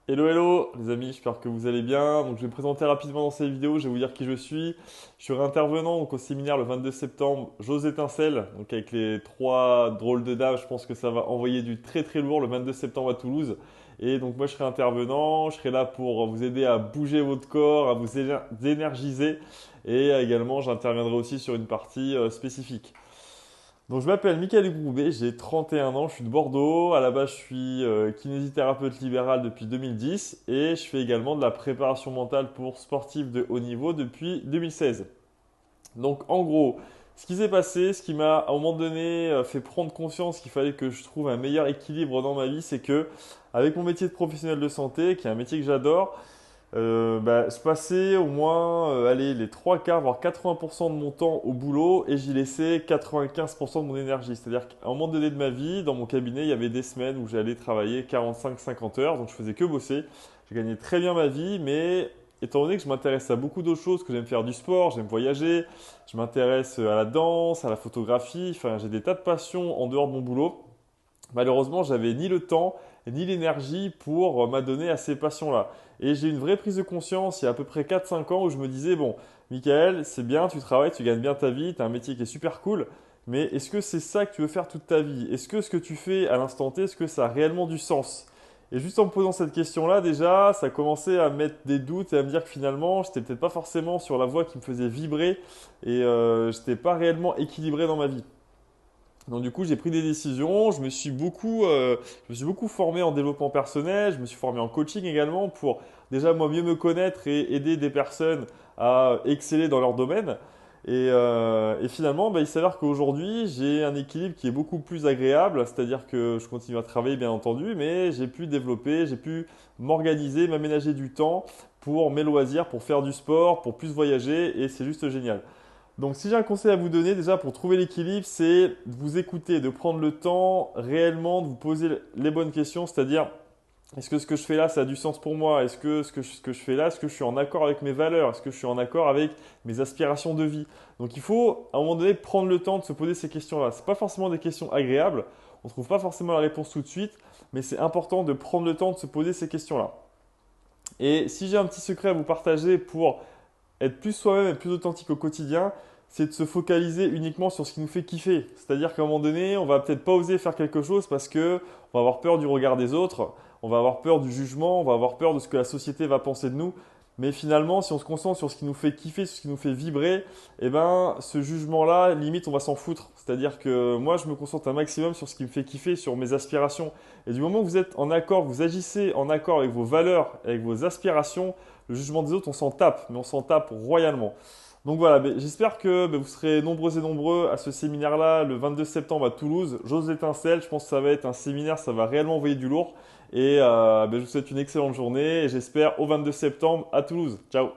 Hello hello les amis, j'espère que vous allez bien. Donc je vais me présenter rapidement dans cette vidéo, je vais vous dire qui je suis. Je serai intervenant donc, au séminaire le 22 septembre, J'ose étincelle, donc avec les trois drôles de dames, je pense que ça va envoyer du très très lourd le 22 septembre à Toulouse. Et donc moi je serai intervenant, je serai là pour vous aider à bouger votre corps, à vous énergiser et également j'interviendrai aussi sur une partie spécifique. Donc je m'appelle Mickaël Groubet, j'ai 31 ans, je suis de Bordeaux. À la base, je suis kinésithérapeute libéral depuis 2010 et je fais également de la préparation mentale pour sportifs de haut niveau depuis 2016. Donc en gros, ce qui s'est passé, ce qui m'a à un moment donné fait prendre conscience qu'il fallait que je trouve un meilleur équilibre dans ma vie, c'est que avec mon métier de professionnel de santé, qui est un métier que j'adore, je passais au moins allez, les trois quarts, voire 80% de mon temps au boulot et j'y laissais 95% de mon énergie. C'est-à-dire qu'à un moment donné de ma vie, dans mon cabinet, il y avait des semaines où j'allais travailler 45-50 heures, donc je faisais que bosser. Je gagnais très bien ma vie, mais étant donné que je m'intéresse à beaucoup d'autres choses, que j'aime faire du sport, j'aime voyager, je m'intéresse à la danse, à la photographie, enfin j'ai des tas de passions en dehors de mon boulot. Malheureusement, j'avais ni le temps ni l'énergie pour m'adonner à ces passions-là. Et j'ai eu une vraie prise de conscience il y a à peu près 4-5 ans où je me disais, bon, Michael, c'est bien, tu travailles, tu gagnes bien ta vie, tu as un métier qui est super cool, mais est-ce que c'est ça que tu veux faire toute ta vie? Est-ce que ce que tu fais à l'instant T, est-ce que ça a réellement du sens? Et juste en me posant cette question-là, déjà, ça a commencé à mettre des doutes et à me dire que finalement, j'étais peut-être pas forcément sur la voie qui me faisait vibrer et j'étais pas réellement équilibré dans ma vie. Donc du coup, j'ai pris des décisions, je me suis beaucoup formé en développement personnel, je me suis formé en coaching également pour déjà moi mieux me connaître et aider des personnes à exceller dans leur domaine. Et finalement, il s'avère qu'aujourd'hui, j'ai un équilibre qui est beaucoup plus agréable, c'est-à-dire que je continue à travailler bien entendu, mais j'ai pu développer, j'ai pu m'organiser, m'aménager du temps pour mes loisirs, pour faire du sport, pour plus voyager, et c'est juste génial. Donc si j'ai un conseil à vous donner déjà pour trouver l'équilibre, c'est de vous écouter, de prendre le temps réellement de vous poser les bonnes questions, c'est-à-dire est-ce que ce que je fais là, ça a du sens pour moi? Est-ce que ce que je fais là, est-ce que je suis en accord avec mes valeurs? Est-ce que je suis en accord avec mes aspirations de vie? Donc il faut à un moment donné prendre le temps de se poser ces questions-là. Ce pas forcément des questions agréables, on ne trouve pas forcément la réponse tout de suite, mais c'est important de prendre le temps de se poser ces questions-là. Et si j'ai un petit secret à vous partager pour être plus soi-même et plus authentique au quotidien, c'est de se focaliser uniquement sur ce qui nous fait kiffer. C'est-à-dire qu'à un moment donné, on va peut-être pas oser faire quelque chose parce que on va avoir peur du regard des autres, on va avoir peur du jugement, on va avoir peur de ce que la société va penser de nous. Mais finalement, si on se concentre sur ce qui nous fait kiffer, sur ce qui nous fait vibrer, eh ben, ce jugement-là, limite, on va s'en foutre. C'est-à-dire que moi, je me concentre un maximum sur ce qui me fait kiffer, sur mes aspirations. Et du moment que vous êtes en accord, vous agissez en accord avec vos valeurs, avec vos aspirations, le jugement des autres, on s'en tape, mais on s'en tape royalement. Donc voilà, j'espère que vous serez nombreux et nombreux à ce séminaire-là le 22 septembre à Toulouse. J'ose l'étincelle, je pense que ça va être un séminaire, ça va réellement envoyer du lourd. Et je vous souhaite une excellente journée et j'espère au 22 septembre à Toulouse. Ciao!